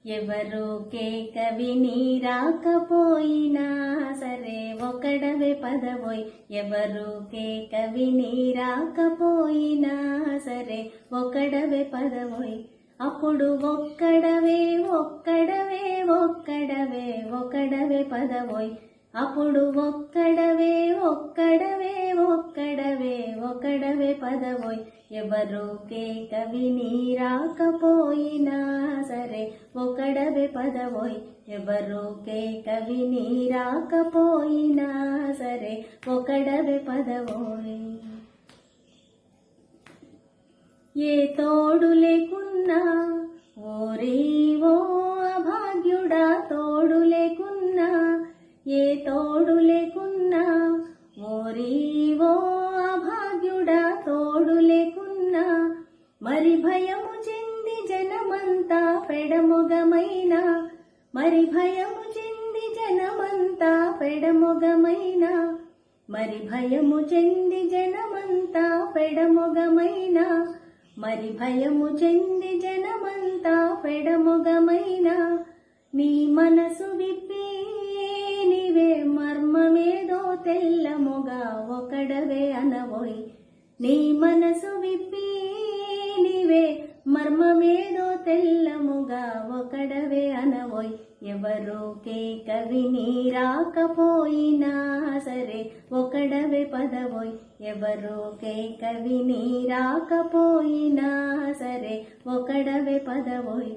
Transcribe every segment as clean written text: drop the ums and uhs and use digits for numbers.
ఎవరు కవి నీ రాకపోయినా సరే ఒకడవే పదవోయ్. ఎవరు కవి నీ రాకపోయినా సరే ఒకడవే పదవోయ్. అప్పుడు ఒక్కడవే ఒక్కడవే ఒక్కడవే ఒక్కడవే పదవోయ్. అప్పుడు ఒక్కడవే ఒక్కడవే ఒక్కడవే ఒక్కడవే పదవోయ్. ఎవరు కవి నీ రాకపోయినా సరే ఒకడవే పదవోయ్. ఎవరు కవి నీ రాకపోయినా సరే ఒకడవే పదవోయ్. ఏ తోడు లేకున్నా ఓరి ఓ అభాగ్యుడా, తోడు లేకున్నా ఏ తోడు లేకున్నా ఓరి ఓ అభాగ్యుడా, తోడు లేకున్నా మరి భయము చెంది జనమంతా పెడమొగమైనా. మరి భయము చెంది జనమంతా పెడమొగమైనా. మరి భయము చెంది జనమంతా పెడమొగమైనా. మరి భయము చెంది జనమంతా పెడమొగమైనా. నీ మనసు విప్పి నీవే మర్మమేదో తెల్లమొగా ఒకడవే అనవోయ్. నీ మనసు విప్పి నీవే మర్మమేదో తెల్లముగా ఒకడవే అనవోయ్. ఎవరు కవి నీ రాకపోయినా సరే ఒకడవే పదవోయ్. ఎవరు కవి నీ రాకపోయినా సరే ఒకడవే పదవోయ్.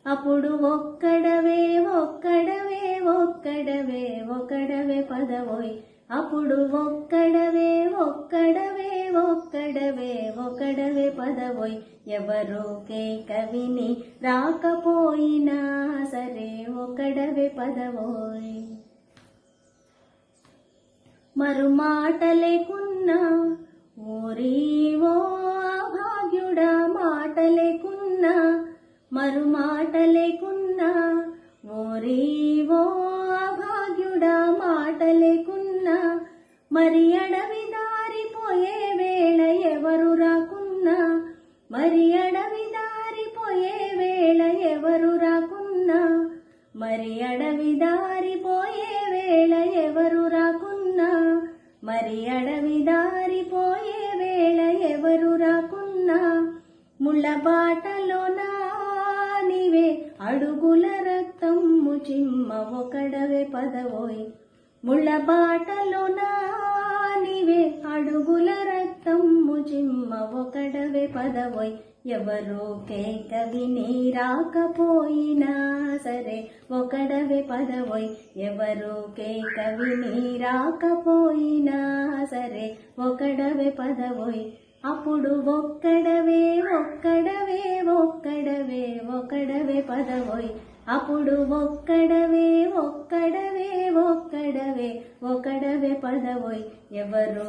అప్పుడు ఒక్కడవే ఒక్కడవే ఒక్కడవే ఒక్కడవే పదవోయ్. అప్పుడు ఒక్కడవే ఒక్కడవే ఒక్కడవే ఒక్కడవే పదవోయ్. ఎవరు కవి నీ రాకపోయినా సరే ఒకడవే పదవోయ్. మరు మాట లేకున్నా ఓరి ఓ అభాగ్యుడా, మాట లేకున్నా మరు మాట లేకున్నా ఓరి ఓ అభాగ్యుడా, మాట లేకున్నా మరి అడవి దారిపోయే వేళ ఎవరు రాకున్నా. మరి అడవి దారిపోయే వేళ ఎవరు రాకున్నా. మరి అడవి దారిపోయే వేళ ఎవరు రాకున్నా. మరి అడవి దారిపోయే వేళ ఎవరు రాకున్నా. ముళ్ళ బాటలోనా నీవే అడుగుల రక్తము చిమ్మ ఒకడవే పదవోయ్. ముళ్ళ బాటలోనా నీవే అడుగుల రక్తము చిమ్మ ఒకడవే పదవోయ్. ఎవరు కవి నీ రాకపోయినా సరే ఒకడవే పదవోయ్. ఎవరు కవి నీ రాకపోయినా సరే ఒకడవే పదవోయ్. అప్పుడు ఒక్కడవే ఒక్కడవే ఒక్కడవే ఒక్కడవే పదవోయ్. అప్పుడు ఒక్కడవే ఒక్కడవే ఒక్కడవే ఒక్కడవే పదవోయ్. ఎవరు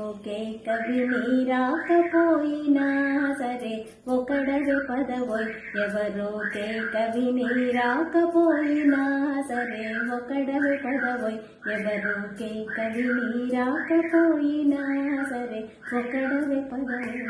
కవి నీ రాకపోయినా సరే ఒకడవే పదవోయ్. ఎవరు కవి నీ రాకపోయినా సరే ఒకడవే పదవోయ్. ఎవరు కవి నీ రాకపోయినా సరే ఒకడవే పదవోయ్.